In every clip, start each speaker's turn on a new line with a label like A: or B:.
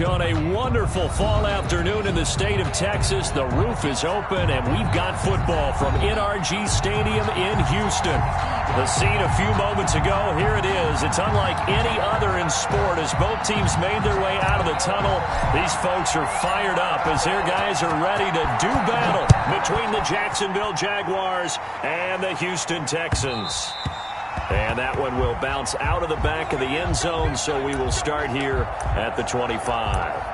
A: On a wonderful fall afternoon in the state of Texas, the roof is open, and we've got football from NRG Stadium in Houston. The scene a few moments ago, here it is. It's unlike any other in sport as both teams made their way out of the tunnel. These folks are fired up as their guys are ready to do battle between the Jacksonville Jaguars and the Houston Texans. And that one will bounce out of the back of the end zone, so we will start here at the 25.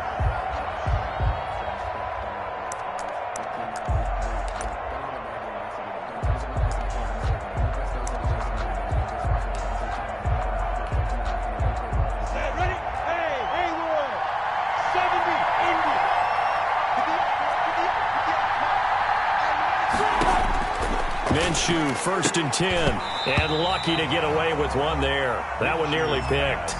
A: Minshew, 1st and 10, and lucky to get away with one there. That one nearly picked.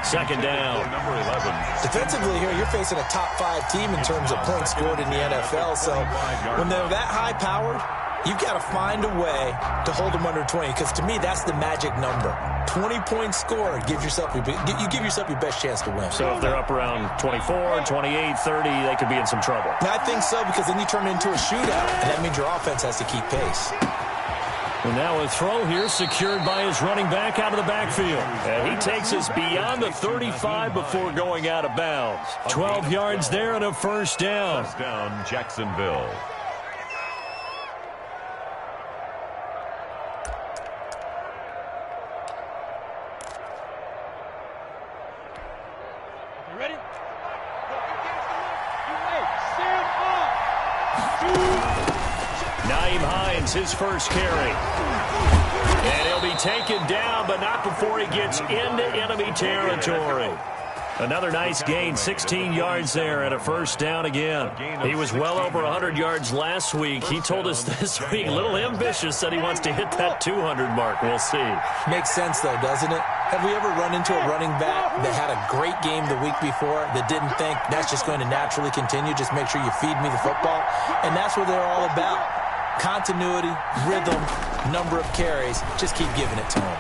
A: 2nd down.
B: Number 11.
C: Defensively here, you're facing a top 5 team in terms of points scored in the NFL, so when they're that high-powered, you've got to find a way to hold them under 20, because to me, that's the magic number. 20 points scored, you give yourself your best chance to win.
A: So if they're up around 24, 28, 30, they could be in some trouble.
C: I think so, because then you turn it into a shootout, and that means your offense has to keep pace.
A: And now a throw here secured by his running back out of the backfield. And he takes us beyond the 35 before going out of bounds. 12 yards there and a 1st down.
B: First down, Jacksonville.
A: His first carry. And he'll be taken down, but not before he gets into enemy territory. Another nice gain, 16 yards there and a 1st down again. He was well over 100 yards last week. He told us this week, a little ambitious, said he wants to hit that 200 mark. We'll see.
C: Makes sense, though, doesn't it? Have we ever run into a running back that had a great game the week before that didn't think that's just going to naturally continue? Just make sure you feed me the football. And that's what they're all about. Continuity, rhythm, number of carries. Just keep giving it to him.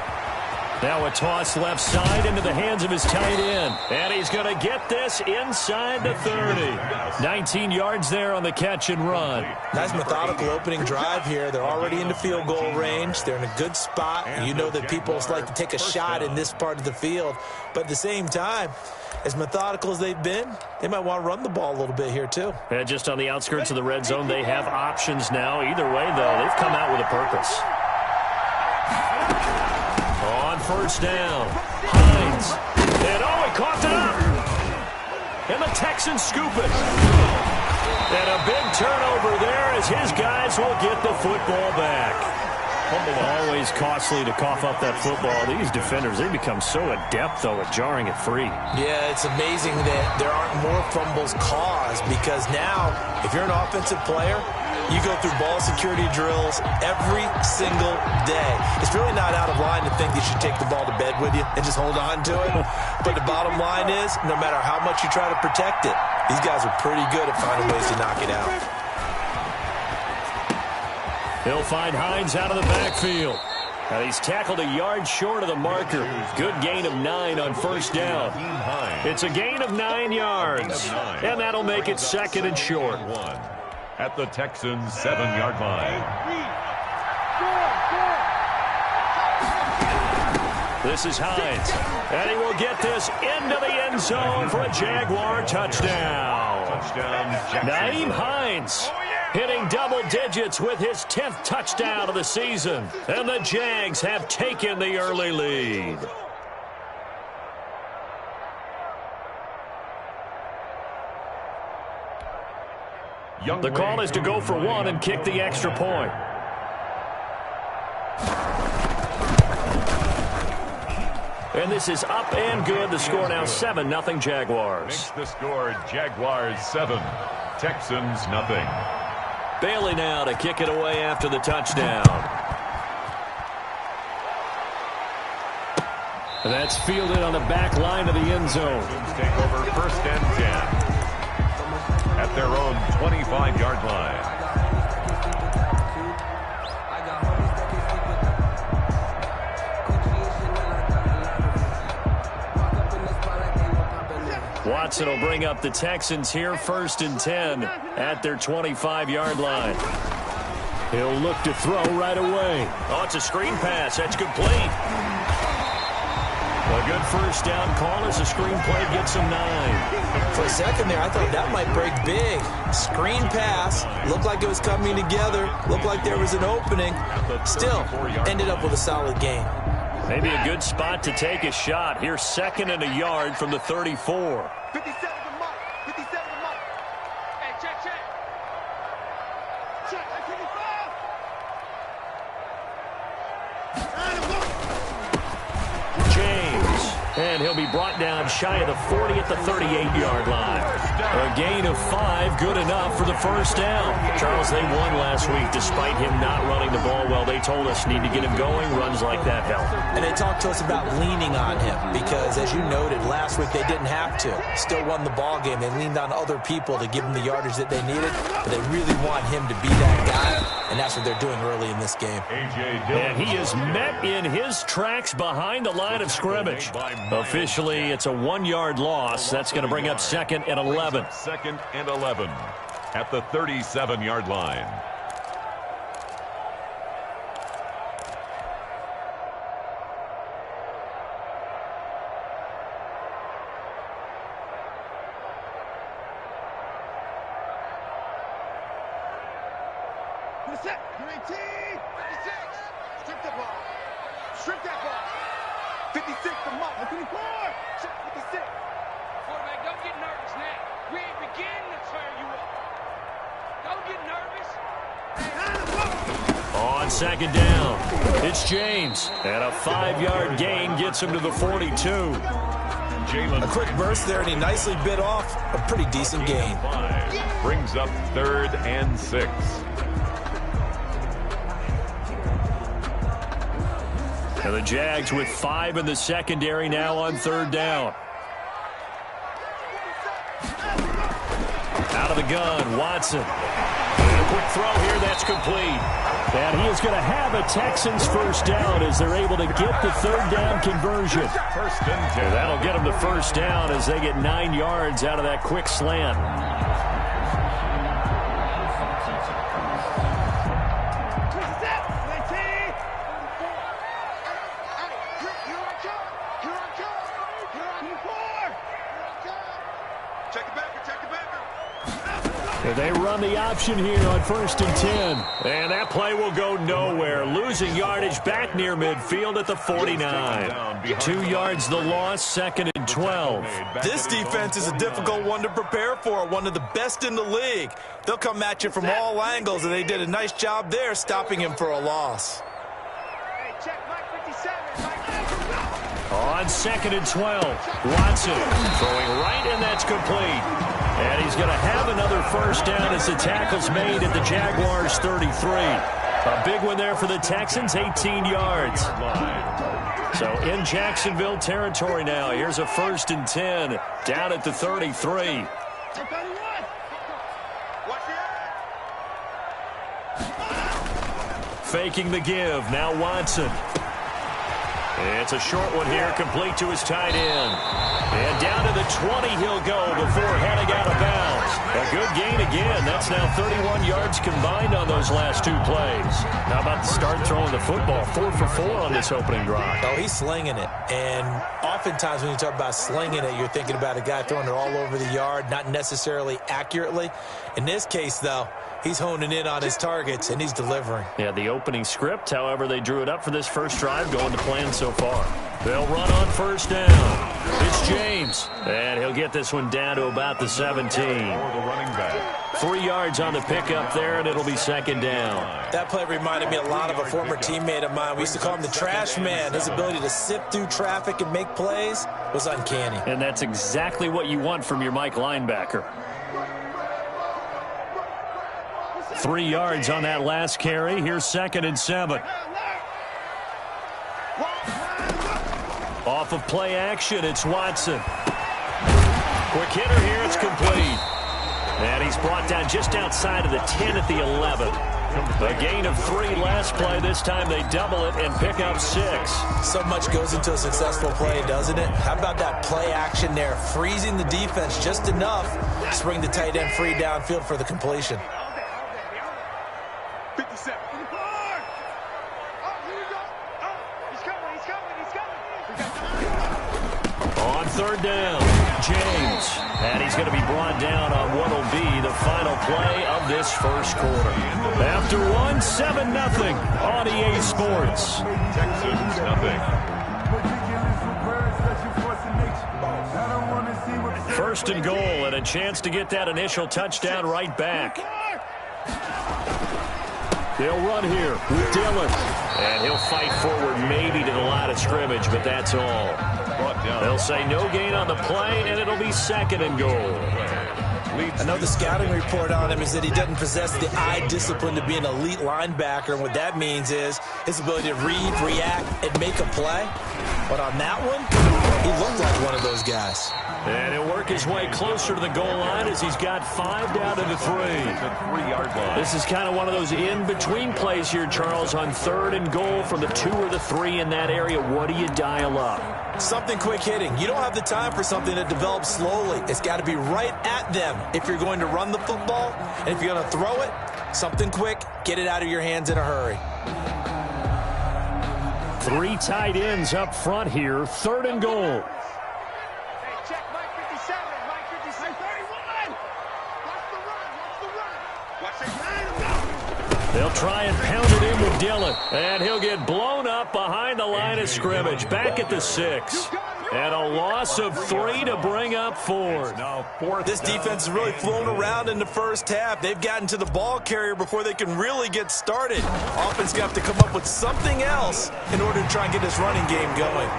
A: Now a toss left side into the hands of his tight end. And he's going to get this inside the 30. 19 yards there on the catch and run.
C: Nice methodical opening drive here. They're already into field goal range. They're in a good spot. You know that people like to take a shot in this part of the field. But at the same time, as methodical as they've been, they might want to run the ball a little bit here too.
A: And just on the outskirts of the red zone, they have options now. Either way, though, they've come out with a purpose. On 1st down, Hines. And he coughed it up. And the Texans scoop it. And a big turnover there as his guys will get the football back. Always costly to cough up that football. These defenders, they become so adept, though, at jarring it free.
C: Yeah, it's amazing that there aren't more fumbles caused, because now, if you're an offensive player, you go through ball security drills every single day. It's really not out of line to think you should take the ball to bed with you and just hold on to it. But the bottom line is, no matter how much you try to protect it, these guys are pretty good at finding ways to knock it out.
A: He'll find Hines out of the backfield. And he's tackled a yard short of the marker. Good gain of 9 on 1st down. It's a gain of 9 yards. And that'll make it 2nd and short.
B: At the Texans' 7-yard line.
A: This is Hines. And he will get this into the end zone for a Jaguar touchdown. Nyheim Hines hitting double digits with his 10th touchdown of the season. And the Jags have taken the early lead. The call is to go for 1 and kick the extra point. And this is up and good. The score now 7-0 Jaguars.
B: Makes the score Jaguars 7, Texans nothing.
A: Bailey now to kick it away after the touchdown. And that's fielded on the back line of the end zone.
B: Take over 1st and 10 at their own 25-yard line.
A: Watson will bring up the Texans here, 1st and 10 at their 25-yard line. He'll look to throw right away. Oh, it's a screen pass. That's complete. A good first down call as the screen play gets him 9.
C: For a second there, I thought that might break big. Screen pass. Looked like it was coming together. Looked like there was an opening. Still, ended up with a solid gain.
A: Maybe a good spot to take a shot. Here's 2nd and a yard from the 34.
D: 57 to Mike. 57 to Mike. Hey, check. Check. Hey, 55.
A: James. And he'll be brought down shy of the 40 at the 38-yard line. A gain of 5, good enough for the first down. Charles, they won last week despite him not running the ball well. They told us need to get him going. Runs like that help.
C: And they talked to us about leaning on him because, as you noted, last week they didn't have to. Still won the ball game. They leaned on other people to give them the yardage that they needed. But they really want him to be that guy, and that's what they're doing early in this game.
A: And he is met in his tracks behind the line of scrimmage. Officially, it's a 1-yard loss. That's going to bring up 2nd and 11.
B: 2nd and 11 at the 37-yard line.
D: You're 18. 56. Strip that ball. Strip that ball. 56 to Mike. 54. 56.
E: Quarterback, don't get nervous now. We ain't beginning to tear you up. Don't get nervous.
A: On 2nd down, it's James. And a 5-yard gain gets him to the 42.
C: A quick burst there, and he nicely bit off a pretty decent gain.
B: Brings up 3rd and 6.
A: And the Jags with 5 in the secondary now on 3rd down. Out of the gun, Watson. And a quick throw here, that's complete. And he is going to have a Texans first down as they're able to get the 3rd down conversion.
B: 1st and 10.
A: That'll get them the first down as they get 9 yards out of that quick slant. They run the option here on 1st and 10. And that play will go nowhere. Losing yardage back near midfield at the 49. 2 yards the loss, 2nd and 12.
C: This defense is a difficult one to prepare for, one of the best in the league. They'll come at you from all angles, and they did a nice job there stopping him for a loss.
D: Hey, check Mike 57.
A: On 2nd and 12, Watson throwing right, and that's complete. And he's going to have another first down as the tackle's made at the Jaguars 33. A big one there for the Texans, 18 yards. So in Jacksonville territory now. Here's a 1st and 10 down at the 33. Faking the give, now Watson. It's a short one here, complete to his tight end. And down to the 20 he'll go before heading out of bounds. A good gain again. That's now 31 yards combined on those last 2 plays. How about the start throwing the football? 4 for 4 on this opening drive.
C: Oh, he's slinging it. And oftentimes when you talk about slinging it, you're thinking about a guy throwing it all over the yard, not necessarily accurately. In this case, though, he's honing in on his targets, and he's delivering.
A: Yeah, the opening script, however, they drew it up for this first drive, going to plan so far. They'll run on first down. It's James, and he'll get this one down to about the 17. 3 yards on the pickup there, and it'll be 2nd down.
C: That play reminded me a lot of a former teammate of mine. We used to call him the trash man. His ability to sift through traffic and make plays was uncanny.
A: And that's exactly what you want from your Mike linebacker. 3 yards on that last carry. Here's 2nd and 7. Off of play action, it's Watson. Quick hitter here, it's complete. And he's brought down just outside of the 10 at the 11. A gain of 3 last play. This time they double it and pick up 6.
C: So much goes into a successful play, doesn't it? How about that play action there? Freezing the defense just enough to bring the tight end free downfield for the completion.
D: 57.
A: On third down, James. And he's going to be brought down on what will be the final play of this first quarter. After 7-0 on EA Sports.
B: Texans nothing.
A: First and goal and a chance to get that initial touchdown right back. They'll run here with Dillon. And he'll fight forward maybe to the line of scrimmage, but that's all. They'll say no gain on the play, and it'll be second and goal.
C: I know the scouting report on him is that he doesn't possess the eye discipline to be an elite linebacker. And what that means is his ability to read, react, and make a play. But on that one, he looked like one of those guys.
A: And he'll work his way closer to the goal line as he's got 5 down to the 3.
B: The 3-yard line.
A: This is kind of one of those in-between plays here, Charles, on third and goal from the 2 or the 3 in that area. What do you dial up?
C: Something quick hitting. You don't have the time for something that develops slowly. It's got to be right at them if you're going to run the football. And if you're going to throw it, something quick, get it out of your hands in a hurry.
A: 3 tight ends up front here, third and goal.
D: Check Mike 57. Mike 57. 31. Watch the run. Watch the run. Watch it.
A: They'll try and pound it in with Dillon. And he'll get blown up behind the line of scrimmage. Back at the 6. And a loss of 3 to bring up 4.
B: Now fourth.
C: This defense has really flown around in the first half. They've gotten to the ball carrier before they can really get started. Offense got to come up with something else in order to try and get this running game going.
B: Is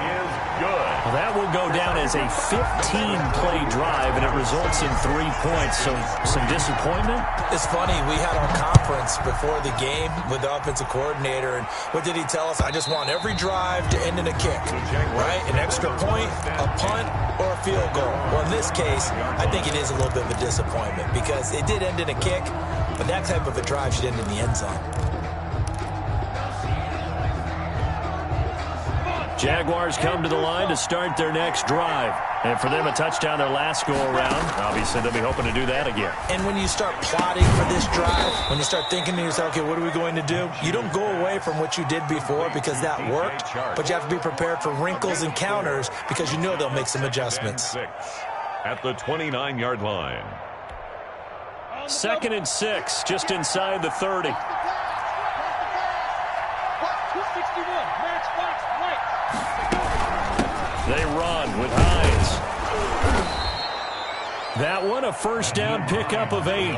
B: good.
A: Well, that will go down as a 15-play drive, and it results in 3 points. So some disappointment?
C: It's funny, we had our conference before the game with the offensive coordinator, and what did he tell us? I just want every drive to end in a kick, right? An extra point, a punt, or a field goal. Well, in this case, I think it is a little bit of a disappointment because it did end in a kick, but that type of a drive should end in the end zone.
A: Jaguars come to the line to start their next drive. And for them, a touchdown their last go-around. Obviously, they'll be hoping to do that again.
C: And when you start plotting for this drive, when you start thinking to yourself, okay, what are we going to do? You don't go away from what you did before because that worked, but you have to be prepared for wrinkles and counters because you know they'll make some adjustments.
B: At the 29-yard line.
A: 2nd and 6, just inside the 30.
E: 261. Match box right.
A: They run with Hines. That one, a first down pickup of 8.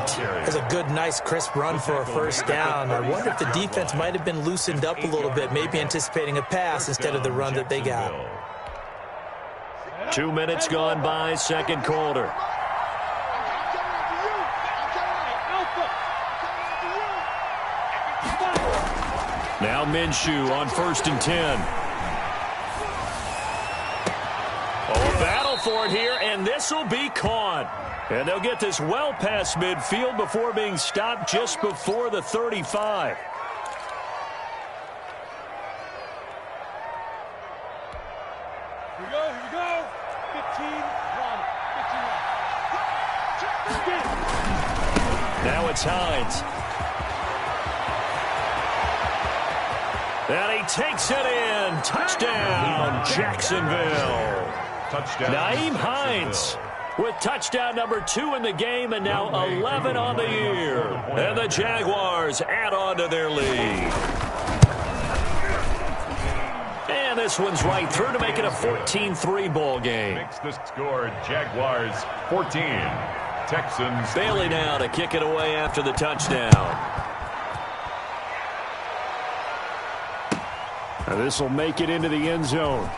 C: It's a good, nice, crisp run for a first down. I wonder if the defense might have been loosened up a little bit, maybe anticipating a pass instead of the run that they got.
A: 2 minutes gone by, second quarter. Now Minshew on 1st and 10. Oh, a battle for it here, and this will be caught. And they'll get this well past midfield before being stopped just before the 35.
E: Here we go. 15 run. 15 run.
A: Now it's Hines. And he takes it in. Touchdown, Jacksonville.
B: Touchdown.
A: Nyheim Hines with touchdown number 2 in the game and now 11 on the year. And the Jaguars add on to their lead. And this one's right through to make it a 14-3 ball game.
B: Makes the score Jaguars 14. Texans.
A: Bailey now to kick it away after the touchdown. Now this will make it into the end zone.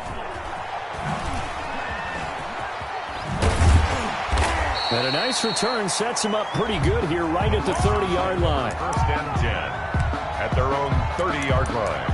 A: And a nice return sets him up pretty good here right at the 30-yard line.
B: 1st and 10 at their own 30-yard line.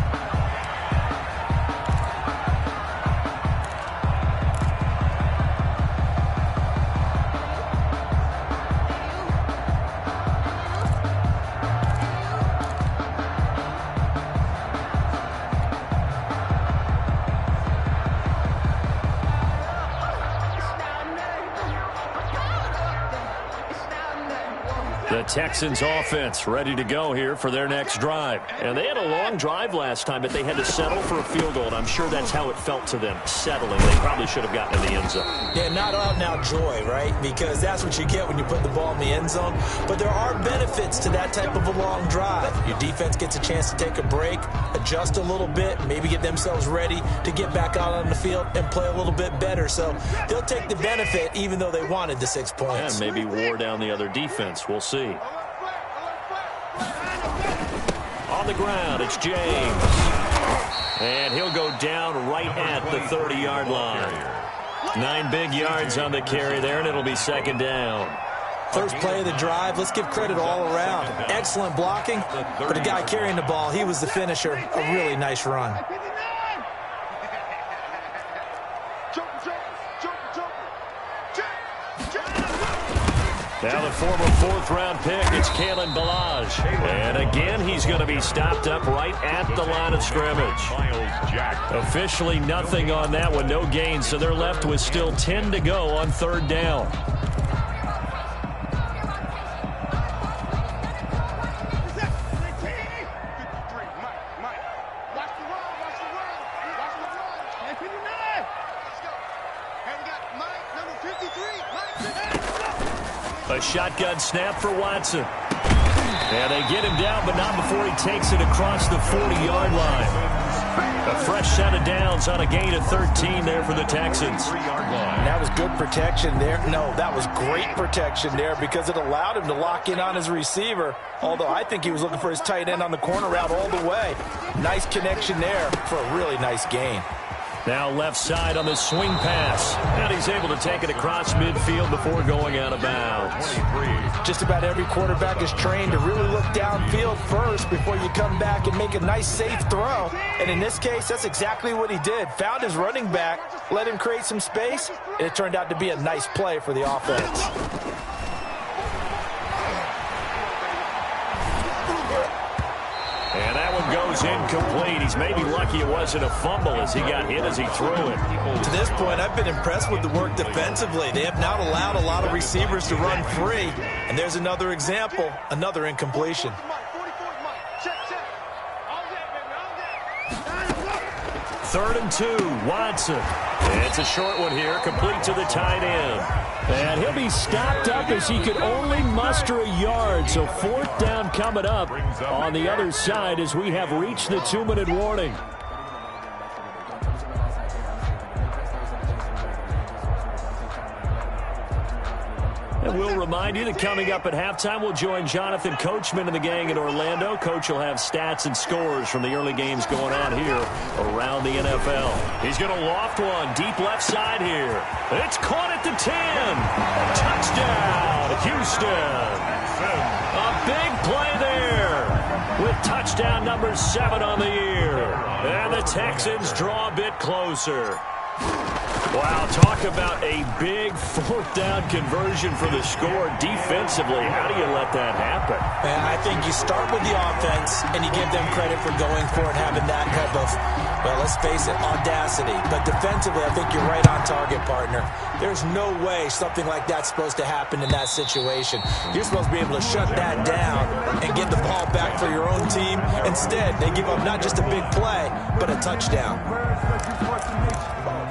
A: The Texans offense ready to go here for their next drive. And they had a long drive last time, but they had to settle for a field goal, and I'm sure that's how it felt to them, settling. They probably should have gotten in the end zone.
C: Yeah, not out and out joy, right? Because that's what you get when you put the ball in the end zone. But there are benefits to that type of a long drive. Your defense gets a chance to take a break, adjust a little bit, maybe get themselves ready to get back out on the field and play a little bit better. So they'll take the benefit even though they wanted the 6 points.
A: And maybe wore down the other defense. We'll see. On the ground, it's James. And he'll go down right at the 30-yard line. 9 big yards on the carry there, and it'll be second down.
C: First play of the drive, let's give credit all around. Excellent blocking, but the guy carrying the ball, he was the finisher. A really nice run.
A: Now the former 4th-round pick, it's Kalen Ballage. And again, he's going to be stopped up right at the line of scrimmage. Officially nothing on that one, no gain, so they're left with still 10 to go on 3rd down. A shotgun snap for Watson. And they get him down, but not before he takes it across the 40-yard line. A fresh set of downs on a gain of 13 there for the Texans.
C: That was good protection there. No, that was great protection there because it allowed him to lock in on his receiver. Although I think he was looking for his tight end on the corner route all the way. Nice connection there for a really nice gain.
A: Now left side on the swing pass. And he's able to take it across midfield before going out of bounds.
C: Just about every quarterback is trained to really look downfield first before you come back and make a nice safe throw. And in this case, that's exactly what he did. Found his running back, let him create some space, and it turned out to be a nice play for the offense.
A: And that one goes incomplete. He's maybe lucky it wasn't a fumble as he got hit as he threw it.
C: To this point, I've been impressed with the work defensively. They have not allowed a lot of receivers to run free. And there's another example, another incompletion.
A: 3rd and 2, Watson. It's a short one here, complete to the tight end. And he'll be stopped up as he could only muster a yard. So 4th down coming up on the other side as we have reached the 2-minute warning. And we'll remind you that coming up at halftime, we'll join Jonathan Coachman and the gang in Orlando. Coach will have stats and scores from the early games going on here around the NFL. He's going to loft one deep left side here. It's caught at the 10. Touchdown, Houston. A big play there with touchdown number 7 on the year. And the Texans draw a bit closer. Wow, talk about a big 4th down conversion for the score defensively. How do you let that happen?
C: Man, I think you start with the offense and you give them credit for going for it, having that type of, well, let's face it, audacity. But defensively, I think you're right on target, partner. There's no way something like that's supposed to happen in that situation. You're supposed to be able to shut that down and get the ball back for your own team. Instead, they give up not just a big play, but a touchdown.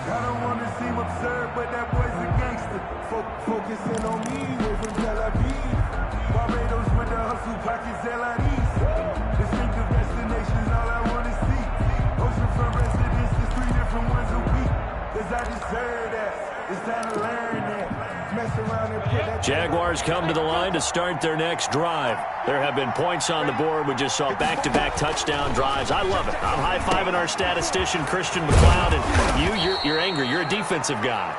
F: I don't want to seem absurd, but that boy's a gangster. Focusing on me, we're from Tel Aviv. Barbados with the hustle, pockets LIDs. Distinctive destinations, all I want to see. Ocean for residences, 3 different ones a week. Cause I deserve that. It's time to learn that. Mess around and put that.
A: Jaguars come to the line to start their next drive. There have been points on the board. We just saw back-to-back touchdown drives. I love it. I'm high-fiving our statistician, Christian McLeod, and you're angry. You're a defensive guy.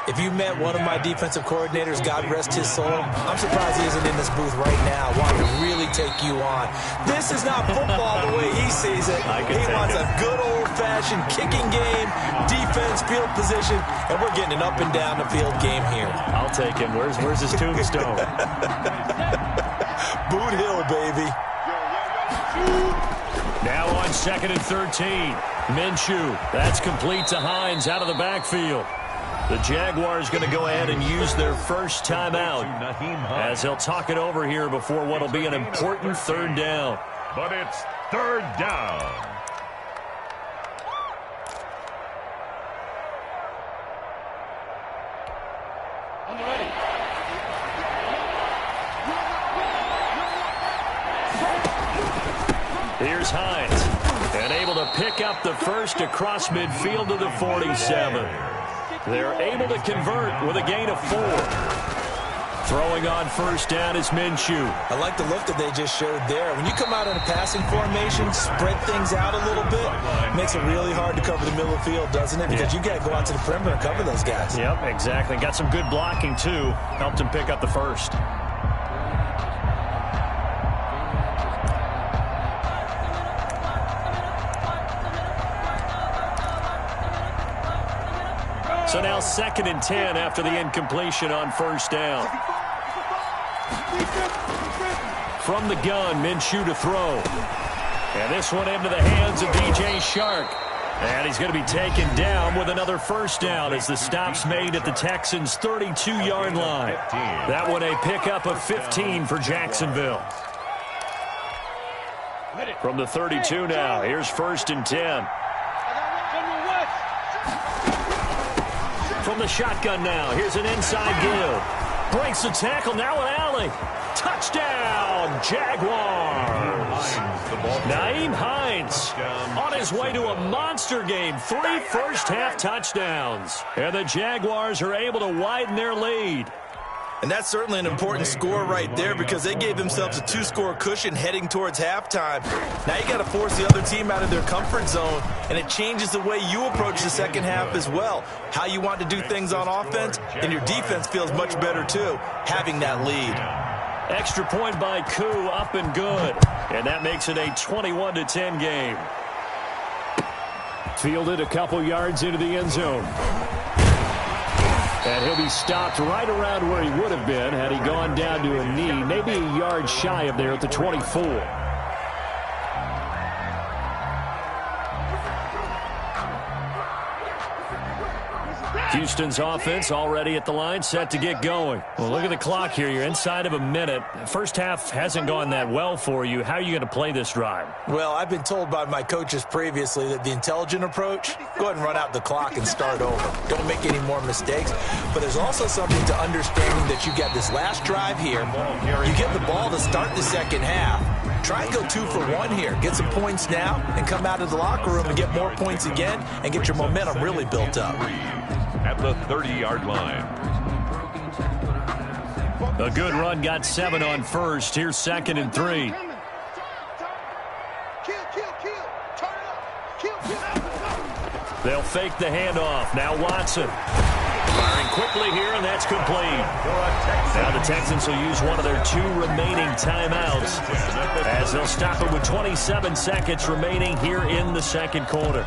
C: If you met one of my defensive coordinators, God rest his soul, I'm surprised he isn't in this booth right now wanting to really take you on. This is not football the way he sees it. He wants a good old-fashioned kicking game, defense, field position, and we're getting an up and down the field game here.
A: I'll take him. Where's his tombstone?
C: Boot Hill, baby.
A: Now on 2nd and 13. Minshew. That's complete to Hines out of the backfield. The Jaguars going to go ahead and use their first timeout as they'll talk it over here before what will be an important third down.
B: But it's third down.
A: Here's Hines, and able to pick up the first across midfield to the 47. They're able to convert with a gain of 4. Throwing on first down is Minshew.
C: I like the look that they just showed there. When you come out in a passing formation, spread things out a little bit, it makes it really hard to cover the middle of the field, doesn't it? Because you got to go out to the perimeter and cover those guys.
A: Yep, exactly. Got some good blocking, too. Helped him pick up the first. So now 2nd and 10 after the incompletion on first down. From the gun, Minshew to throw. And this one into the hands of DJ Shark. And he's going to be taken down with another first down as the stop's made at the Texans' 32-yard line. That one a pickup of 15 for Jacksonville. From the 32 now, here's 1st and 10. From the shotgun now, here's an inside give. Breaks the tackle, now an alley. Touchdown, Jaguars. Nyheim Hines on his way to a monster game. 3 first-half touchdowns. And the Jaguars are able to widen their lead.
C: And that's certainly an important score right there because they gave themselves a 2-score cushion heading towards halftime. Now you got to force the other team out of their comfort zone, and it changes the way you approach the second half as well. How you want to do things on offense, and your defense feels much better too, having that lead.
A: Extra point by Koo, up and good. And that makes it a 21-10 game. Fielded a couple yards into the end zone. And he'll be stopped right around where he would have been had he gone down to a knee, maybe a yard shy of there at the 24. Houston's offense already at the line, set to get going. Well, look at the clock here. You're inside of a minute. First half hasn't gone that well for you. How are you going to play this drive?
C: Well, I've been told by my coaches previously that the intelligent approach, go ahead and run out the clock and start over. Don't make any more mistakes. But there's also something to understanding that you got this last drive here. You get the ball to start the second half. Try and go 2 for 1 here. Get some points now and come out of the locker room and get more points again and get your momentum really built up.
B: At the 30-yard line.
A: A good run, got 7 on first. Here's 2nd and 3. They'll fake the handoff. Now Watson. Firing quickly here, and that's complete. Now the Texans will use one of their 2 remaining timeouts as they'll stop it with 27 seconds remaining here in the second quarter.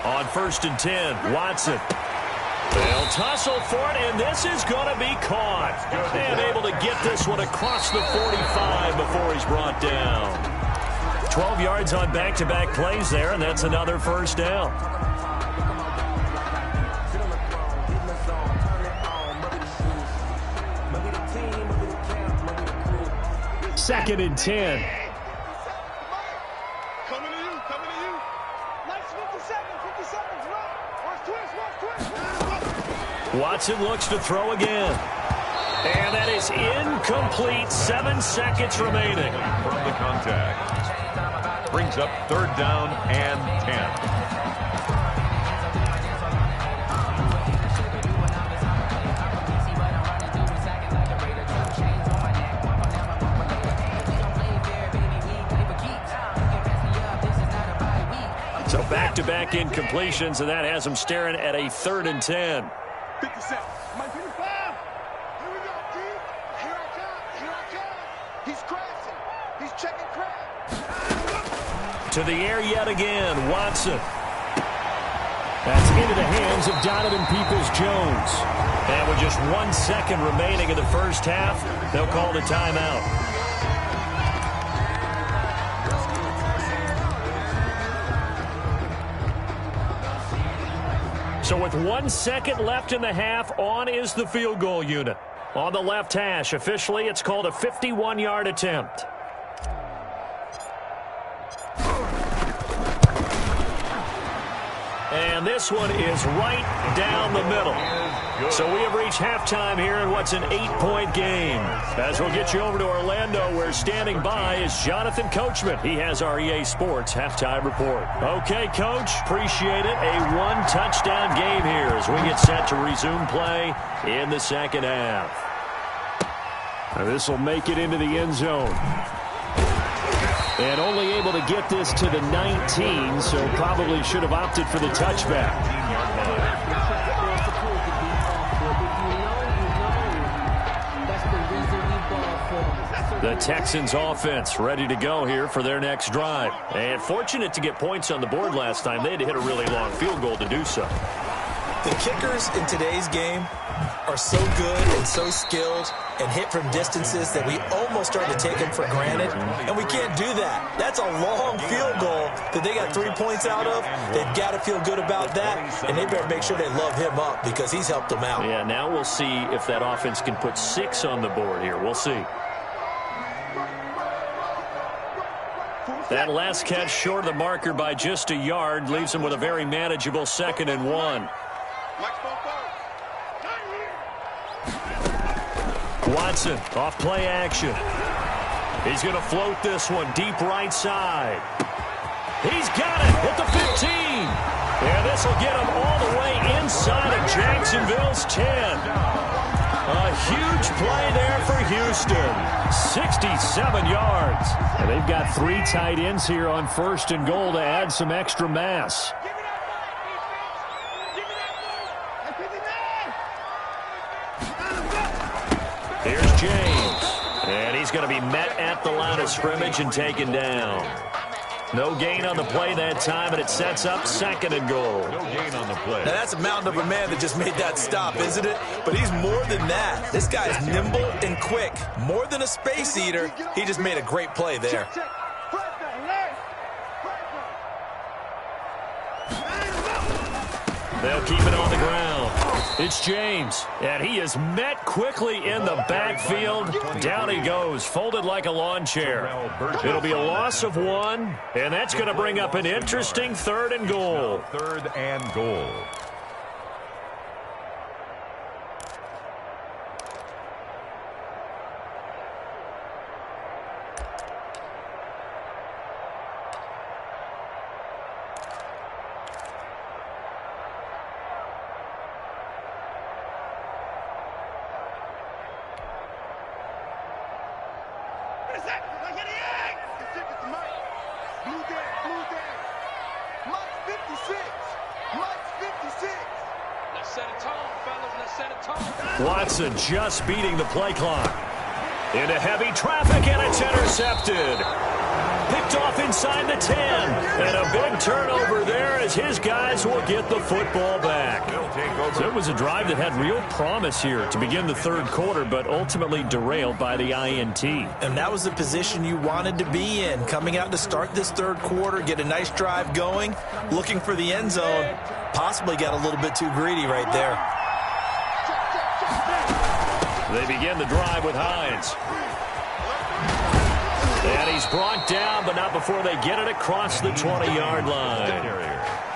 A: On 1st and 10, Watson. They'll tussle for it, and this is going to be caught. And able to get this one across the 45 before he's brought down. 12 yards on back-to-back plays there, and that's another first down. Second and 10. Watson looks to throw again. And that is incomplete. 7 seconds remaining.
B: From the contact. Brings up 3rd down and 10.
A: So back-to-back incompletions, and that has him staring at a 3rd and 10.
D: 57. My 55. Here we go, G. Here I come. Here I come. He's crashing. He's checking crash.
A: To the air yet again. Watson. That's into the hands of Donovan Peoples-Jones. And with just 1 second remaining in the first half, they'll call the timeout. So with 1 second left in the half, on is the field goal unit. On the left hash, officially, it's called a 51-yard attempt. And this one is right down the middle. So we have reached halftime here in what's an 8-point game. As we'll get you over to Orlando, where standing by is Jonathan Coachman. He has our EA Sports halftime report. Okay, Coach, appreciate it. A one-touchdown game here as we get set to resume play in the second half. Now this will make it into the end zone. And only able to get this to the 19, so probably should have opted for the touchback. The Texans offense ready to go here for their next drive. And fortunate to get points on the board last time. They had to hit a really long field goal to do so.
C: The kickers in today's game are so good and so skilled and hit from distances that we almost start to take them for granted, and we can't do that. That's a long field goal that they got 3 points out of. They've got to feel good about that, and they better make sure they love him up because he's helped them out.
A: Yeah, now we'll see if that offense can put 6 on the board here. We'll see. That last catch short of the marker by just a yard leaves him with a very manageable 2nd and 1. Watson off play action. He's going to float this one deep right side. He's got it at the 15. And this will get him all the way inside of Jacksonville's 10. A huge play there for Houston. 67 yards. And they've got 3 tight ends here on 1st and goal to add some extra mass. Here's James. And he's going to be met at the line of scrimmage and taken down. No gain on the play that time, and it sets up 2nd and goal.
B: No gain on the play.
C: Now, that's a mountain of a man that just made that stop, isn't it? But he's more than that. This guy's nimble and quick. More than a space eater, he just made a great play there.
A: They'll keep it on the ground. It's James, and he is met quickly in the backfield. Down he goes, folded like a lawn chair. It'll be a loss of 1, and that's going to bring up an interesting 3rd and goal.
B: 3rd and goal.
A: Watson just beating the play clock. Into heavy traffic, and it's intercepted. Picked off inside the 10. And a big turnover there as his guys will get the football back. So it was a drive that had real promise here to begin the 3rd quarter, but ultimately derailed by the INT.
C: And that was the position you wanted to be in. Coming out to start this 3rd quarter, get a nice drive going, looking for the end zone. Possibly got a little bit too greedy right there.
A: They begin the drive with Hines. And he's brought down, but not before they get it across the 20-yard line.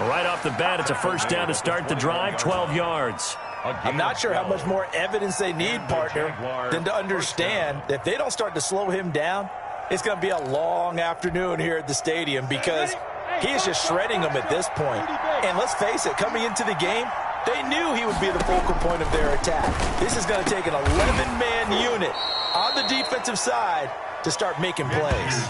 A: Right off the bat, it's a 1st down to start the drive, 12 yards.
C: I'm not sure how much more evidence they need, partner, than to understand that if they don't start to slow him down, it's going to be a long afternoon here at the stadium because he is just shredding them at this point. And let's face it, coming into the game, they knew he would be the focal point of their attack. This is going to take an 11-man unit on the defensive side to start making plays.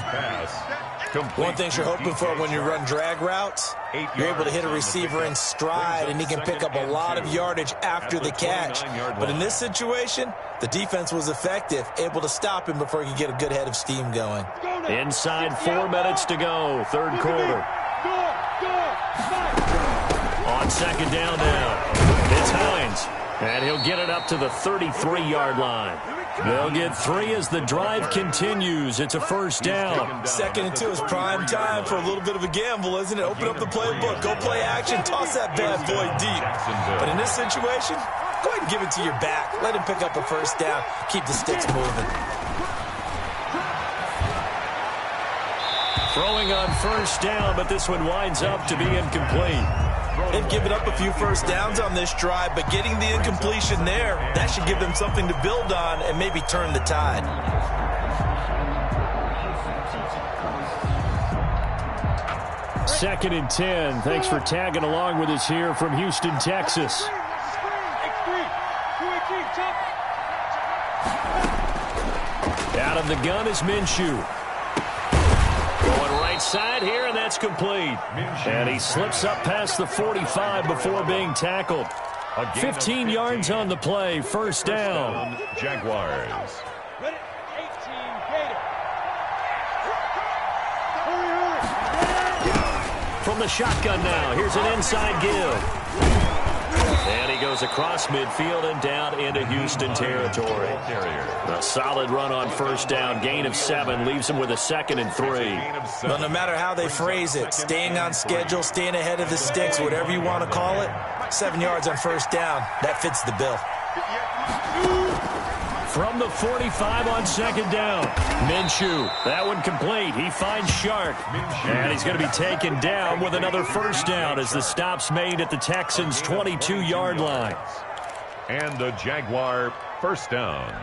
C: One thing you're hoping for when you run drag routes, you're able to hit a receiver in stride, and he can pick up a lot of yardage after the catch. But in this situation, the defense was effective, able to stop him before he could get a good head of steam going.
A: Inside 4 minutes to go, 3rd quarter. On second down now. It's Hines, and he'll get it up to the 33-yard line. They'll get 3 as the drive continues. It's a first down.
C: 2nd and 2 is prime time for a little bit of a gamble, isn't it? Open up the playbook. Go play action. Toss that bad boy deep. But in this situation, go ahead and give it to your back. Let him pick up a first down. Keep the sticks moving.
A: Throwing on first down, but this one winds up to be incomplete.
C: They've given up a few first downs on this drive, but getting the incompletion there, that should give them something to build on and maybe turn the tide.
A: Second and 10. Thanks for tagging along with us here from Houston, Texas. Out of the gun is Minshew. Going right side here, and that's complete. And he slips up past the 45 before being tackled. 15 yards on the play, first down.
B: Jaguars.
A: From the shotgun now, here's an inside give. And he goes across midfield and down into Houston territory. A solid run on first down. Gain of 7 leaves him with a 2nd and 3.
C: But no matter how they phrase it, staying on schedule, staying ahead of the sticks, whatever you want to call it, 7 yards on first down, that fits the bill.
A: From the 45 on second down. Minshew, that one complete. He finds Shark. And he's going to be taken down with another first down as the stop's made at the Texans' 22-yard line.
B: And the Jaguar first down.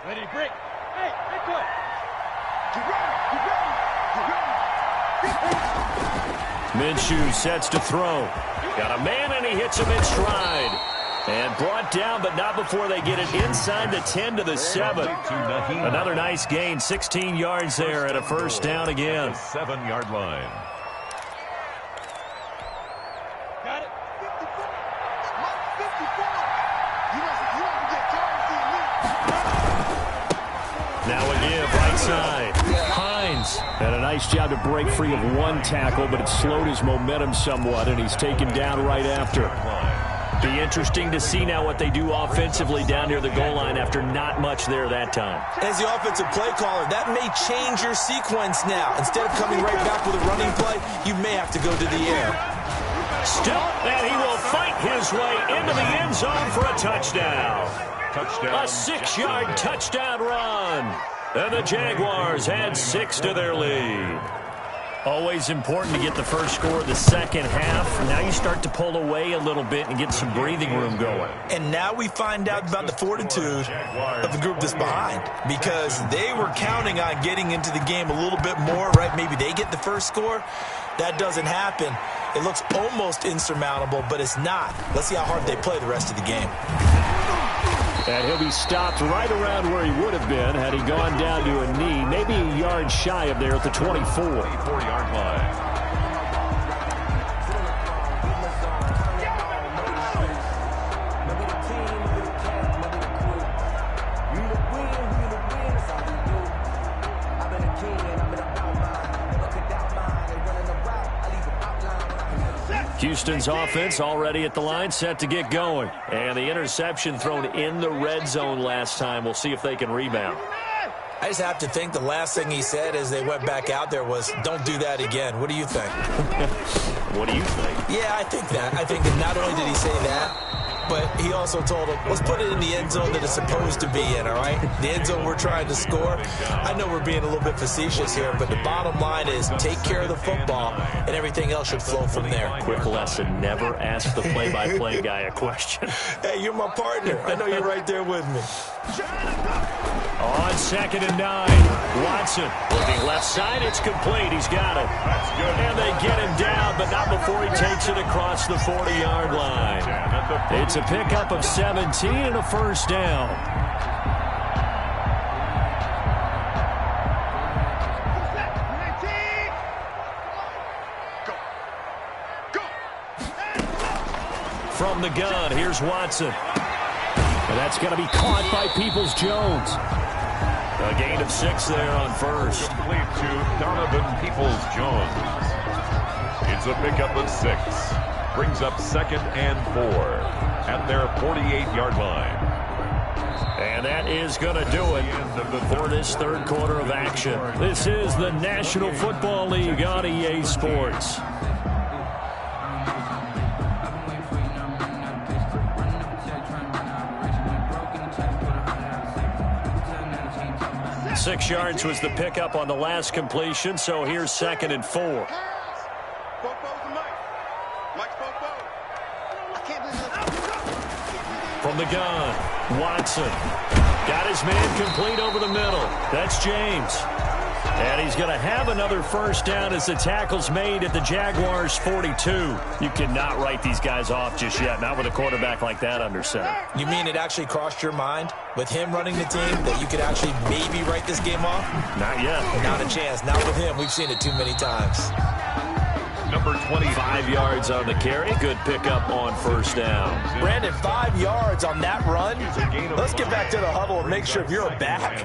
E: Ready, break. Hey, good.
A: Minshew sets to throw. Got a man, and he hits him in stride. And brought down, but not before they get it inside the 10 to the 7. Another nice gain, 16 yards there and a first down again.
B: 7-yard line.
E: Got it.
A: Now again, right side. Hines had a nice job to break free of one tackle, but it slowed his momentum somewhat, and he's taken down right after. Be interesting to see now what they do offensively down near the goal line after not much there that time.
C: As the offensive play caller, that may change your sequence now. Instead of coming right back with a running play, you may have to go to the air.
A: Still, and he will fight his way into the end zone for a touchdown. A 6-yard touchdown run. And the Jaguars add 6 to their lead. Always important to get the first score of the second half. Now you start to pull away a little bit and get some breathing room going.
C: And now we find out about the fortitude of the group that's behind, because they were counting on getting into the game a little bit more, right? Maybe they get the first score. That doesn't happen. It looks almost insurmountable, but it's not. Let's see how hard they play the rest of the game.
A: And he'll be stopped right around where he would have been had he gone down to a knee, maybe a yard shy of there at the 24.
B: 24-yard line.
A: Houston's offense already at the line, set to get going. And the interception thrown in the red zone last time. We'll see if they can rebound.
C: I just have to think the last thing he said as they went back out there was, don't do that again. What do you think?
A: What do you think?
C: Yeah, I think that. I think that not only did he say that, but he also told him, let's put it in the end zone that it's supposed to be in, all right? The end zone we're trying to score. I know we're being a little bit facetious here, but the bottom line is take care of the football, and everything else should flow from there.
A: Quick lesson, never ask the play-by-play guy a question.
C: Hey, you're my partner. I know you're right there with me.
A: On 2nd and 9, Watson looking left side. It's complete. He's got it. And they get him down, but not before he takes it across the 40-yard line. It's a pickup of 17 and a first down. From the gun, here's Watson. And that's going to be caught by Peoples-Jones. A gain of 6 there on first.
B: Complete to Donovan Peoples-Jones. It's a pickup of 6. brings up 2nd and 4 at their 48-yard line.
A: And that is going to do it for this third quarter of action. This is the National Football League on EA Sports. Six yards was the pickup on the last completion, so here's 2nd and 4. From the gun, Watson got his man complete over the middle. That's James. And he's going to have another first down as the tackle's made at the Jaguars 42. You cannot write these guys off just yet, not with a quarterback like that under center.
C: You mean it actually crossed your mind with him running the team that you could actually maybe write this game off?
A: Not yet.
C: Not a chance. Not with him. We've seen it too many times.
B: Number
A: 25 yards on the carry. Good pickup on first down.
C: Brandon, 5 yards on that run. Let's get back to the huddle and make sure if you're a back,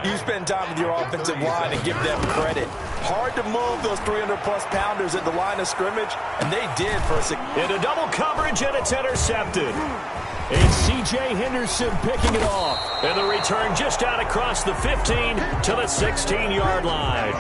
C: you spend time with your offensive line and give them credit. Hard to move those 300-plus pounders at the line of scrimmage, and they did for a
A: into double coverage, and it's intercepted. It's C.J. Henderson picking it off. And the return just out across the 15 to the 16-yard line.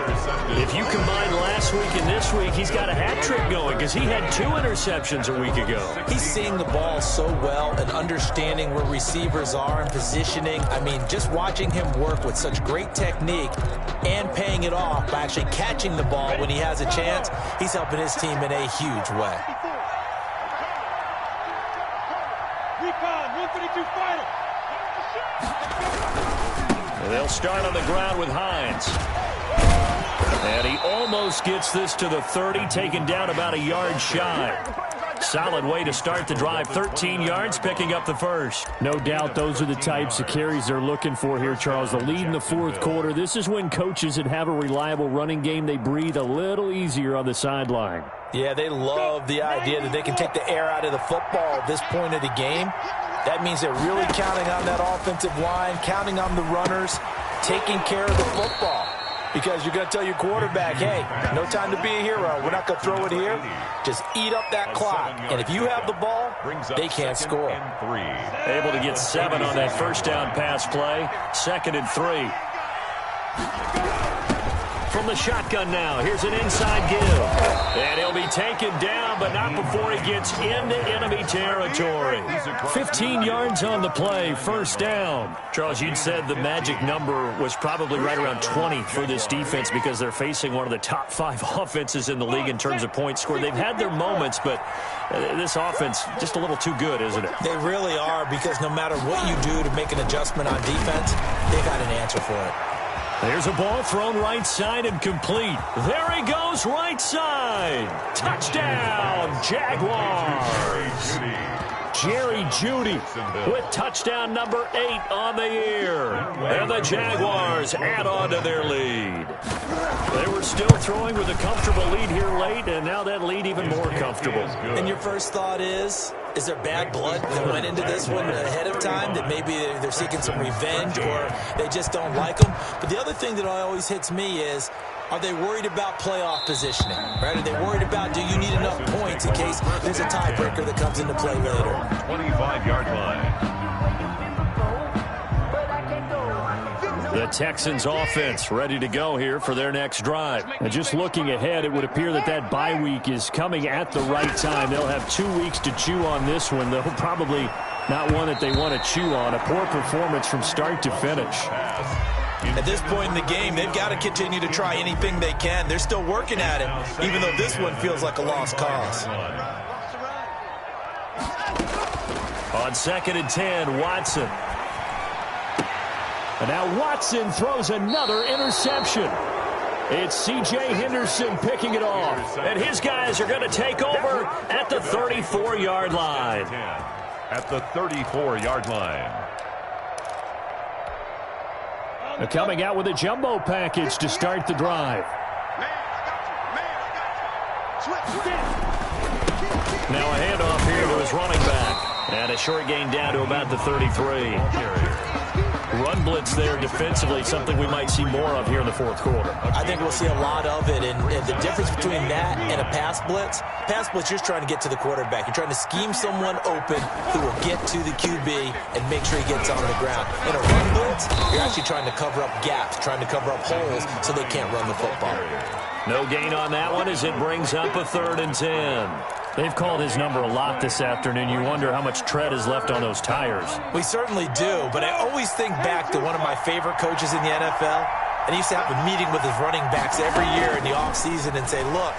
A: If you combine last week and this week, he's got a hat trick going because he had 2 interceptions a week ago.
C: He's seeing the ball so well and understanding where receivers are and positioning. I mean, just watching him work with such great technique and paying it off by actually catching the ball when he has a chance, he's helping his team in a huge way.
A: They'll start on the ground with Hines. And he almost gets this to the 30, taken down about a yard shy. Solid way to start the drive. 13 yards, picking up the first.
G: No doubt those are the types of carries they're looking for here, Charles. The lead in the fourth quarter. This is when coaches that have a reliable running game, they breathe a little easier on the sideline.
C: Yeah, they love the idea that they can take the air out of the football at this point of the game. That means they're really counting on that offensive line, counting on the runners, taking care of the football. Because you're going to tell your quarterback, hey, no time to be a hero. We're not going to throw it here. Just eat up that clock. And if you have the ball, they can't score.
A: Able to get 7 on that first down pass play. 2nd and 3. From the shotgun now, here's an inside give. And he'll be taken down, but not before he gets into enemy territory. 15 yards on the play, first down. Charles, you'd said the magic number was probably right around 20 for this defense because they're facing one of the top 5 offenses in the league in terms of points scored. They've had their moments, but this offense just a little too good, isn't it?
C: They really are, because no matter what you do to make an adjustment on defense, they've got an answer for it.
A: There's a ball thrown right side and complete. There he goes, right side. Touchdown, Jaguars. Jerry Jeudy with touchdown number 8 on the year. And the Jaguars add on to their lead. They were still throwing with a comfortable lead here late, and now that lead even more comfortable.
C: And your first thought is there bad blood that went into this one ahead of time, that maybe they're seeking some revenge or they just don't like them? But the other thing that always hits me is, are they worried about playoff positioning? Right? Are they worried about, do you need enough points in case there's a tiebreaker that comes into play later?
B: 25-yard line.
A: The Texans offense ready to go here for their next drive.
G: And just looking ahead, it would appear that that bye week is coming at the right time. They'll have 2 weeks to chew on this one, though probably not one that they want to chew on. A poor performance from start to finish.
C: At this point in the game, they've got to continue to try anything they can. They're still working at it, even though this one feels like a lost cause.
A: On 2nd and 10, Watson.
G: And now Watson throws another interception. It's C.J. Henderson picking it off.
A: And his guys are going to take over at the 34-yard line.
B: At the 34-yard line.
G: They're coming out with a jumbo package to start the drive.
A: Now a handoff here to his running back. And a short gain down to about the 33.
G: run blitz there defensively, something we might see more of here in the fourth quarter.
C: I think we'll see a lot of it, and the difference between that and a pass blitz, you're trying to get to the quarterback. You're trying to scheme someone open who will get to the QB and make sure he gets on the ground. In a run blitz, you're actually trying to cover up gaps, trying to cover up holes so they can't run the football.
A: No gain on that one as it brings up a 3rd and 10.
G: They've called his number a lot this afternoon. You wonder how much tread is left on those tires.
C: We certainly do, but I always think back to one of my favorite coaches in the NFL, and he used to have a meeting with his running backs every year in the offseason and say, look,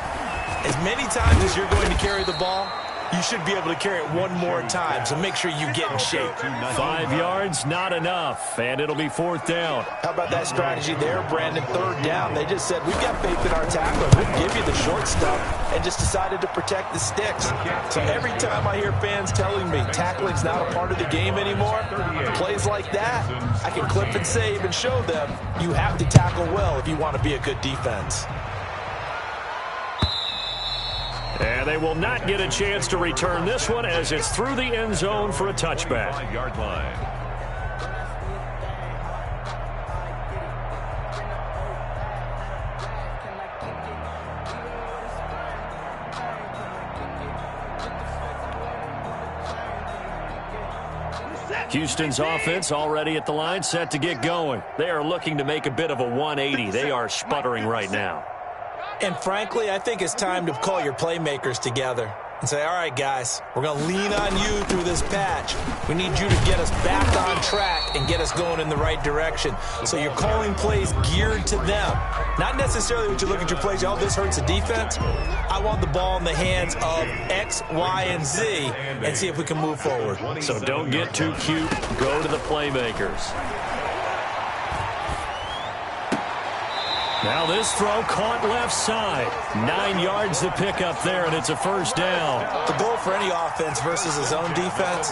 C: as many times as you're going to carry the ball, you should be able to carry it one more time, so make sure you get in shape.
A: 5 yards, not enough, and it'll be 4th down.
C: How about that strategy there, Brandon? 3rd down. They just said, we've got faith in our tackler. We'll give you the short stuff, and just decided to protect the sticks. So every time I hear fans telling me tackling's not a part of the game anymore, plays like that, I can clip and save and show them you have to tackle well if you want to be a good defense.
A: And they will not get a chance to return this one as it's through the end zone for a touchback.
B: 5-yard line.
A: Houston's offense already at the line, set to get going. They are looking to make a bit of a 180. They are sputtering right now.
C: And frankly, I think it's time to call your playmakers together and say, all right, guys, we're going to lean on you through this patch. We need you to get us back on track and get us going in the right direction. So you're calling plays geared to them. Not necessarily what you look at your plays, oh, this hurts the defense. I want the ball in the hands of X, Y, and Z and see if we can move forward.
A: So don't get too cute. Go to the playmakers. Now this throw caught left side. 9 yards to pick up there, and it's a 1st down.
C: The goal for any offense versus a zone defense,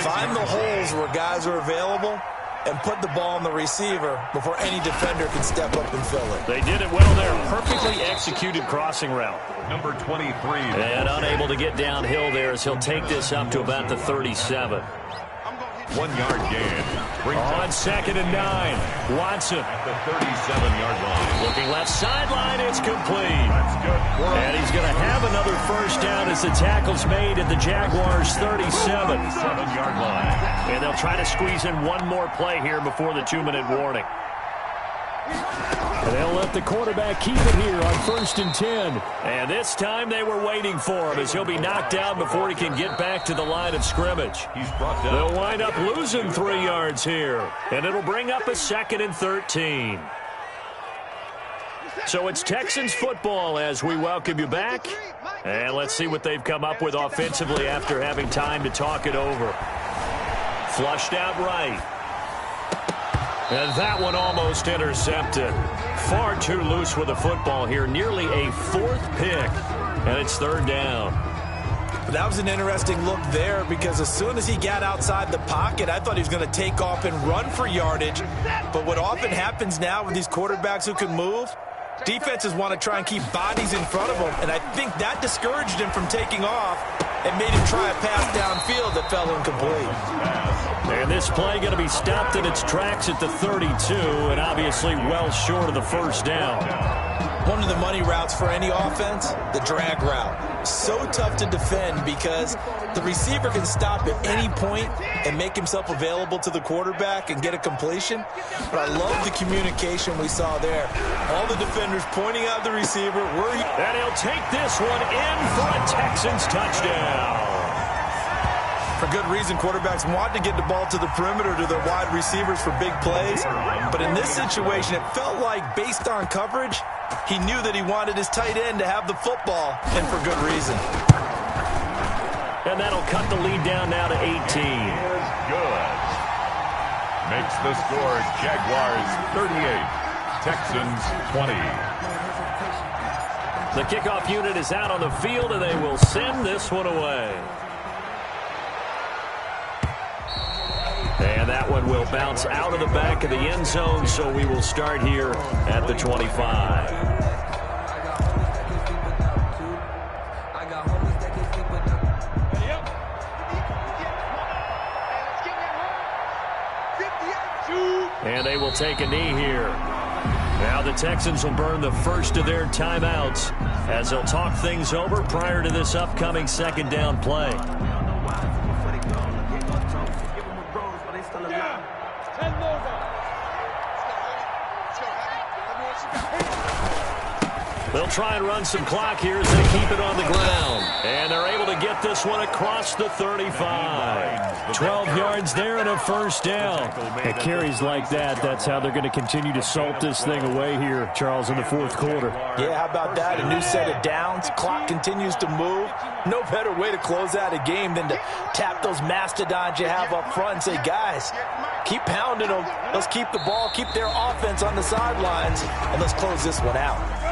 C: find the holes where guys are available and put the ball on the receiver before any defender can step up and fill it.
A: They did it well there. Perfectly executed crossing route.
B: Number 23.
A: And unable to get downhill there as he'll take this up to about the 37.
B: 1-yard gain.
A: On 2nd and 9. Watson.
B: At the 37-yard line.
A: Looking left sideline. It's complete.
B: That's good.
A: And he's going to have another 1st down as the tackle's made at the Jaguars 37.
B: 7-yard line.
A: And they'll try to squeeze in one more play here before the 2-minute warning. And they'll let the quarterback keep it here on 1st and 10. And this time they were waiting for him as he'll be knocked down before he can get back to the line of scrimmage.
B: He's brought down.
A: They'll wind up losing 3 yards here. And it'll bring up a 2nd and 13. So it's Texans football as we welcome you back. And let's see what they've come up with offensively after having time to talk it over. Flushed out right. And that one almost intercepted. Far too loose with the football here. Nearly a 4th pick. And it's 3rd down.
C: That was an interesting look there because as soon as he got outside the pocket, I thought he was going to take off and run for yardage. But what often happens now with these quarterbacks who can move, defenses want to try and keep bodies in front of them. And I think that discouraged him from taking off and made him try a pass downfield that fell incomplete.
A: And this play going to be stopped in its tracks at the 32, and obviously well short of the 1st down.
C: One of the money routes for any offense, the drag route. So tough to defend because the receiver can stop at any point and make himself available to the quarterback and get a completion. But I love the communication we saw there. All the defenders pointing out the receiver.
A: And he'll take this one in for a Texans touchdown.
C: For good reason, quarterbacks want to get the ball to the perimeter to their wide receivers for big plays. But in this situation, it felt like based on coverage, he knew that he wanted his tight end to have the football, and for good reason.
A: And that'll cut the lead down now to 18.
B: Good. Makes the score Jaguars 38, Texans 20.
A: The kickoff unit is out on the field, and they will send this one away. And that one will bounce out of the back of the end zone, so we will start here at the 25.
D: Two
A: And they will take a knee here. Now the Texans will burn the first of their timeouts as they'll talk things over prior to this upcoming second down play. They'll try and run some clock here as they keep it on the ground. And they're able to get this one across the 35. 12 yards there and a first down.
G: It carries like that. That's how they're going to continue to salt this thing away here, Charles, in the fourth quarter.
C: Yeah, how about that? A new set of downs. Clock continues to move. No better way to close out a game than to tap those mastodons you have up front and say, guys, keep pounding them. Let's keep the ball, keep their offense on the sidelines, and let's close this one out.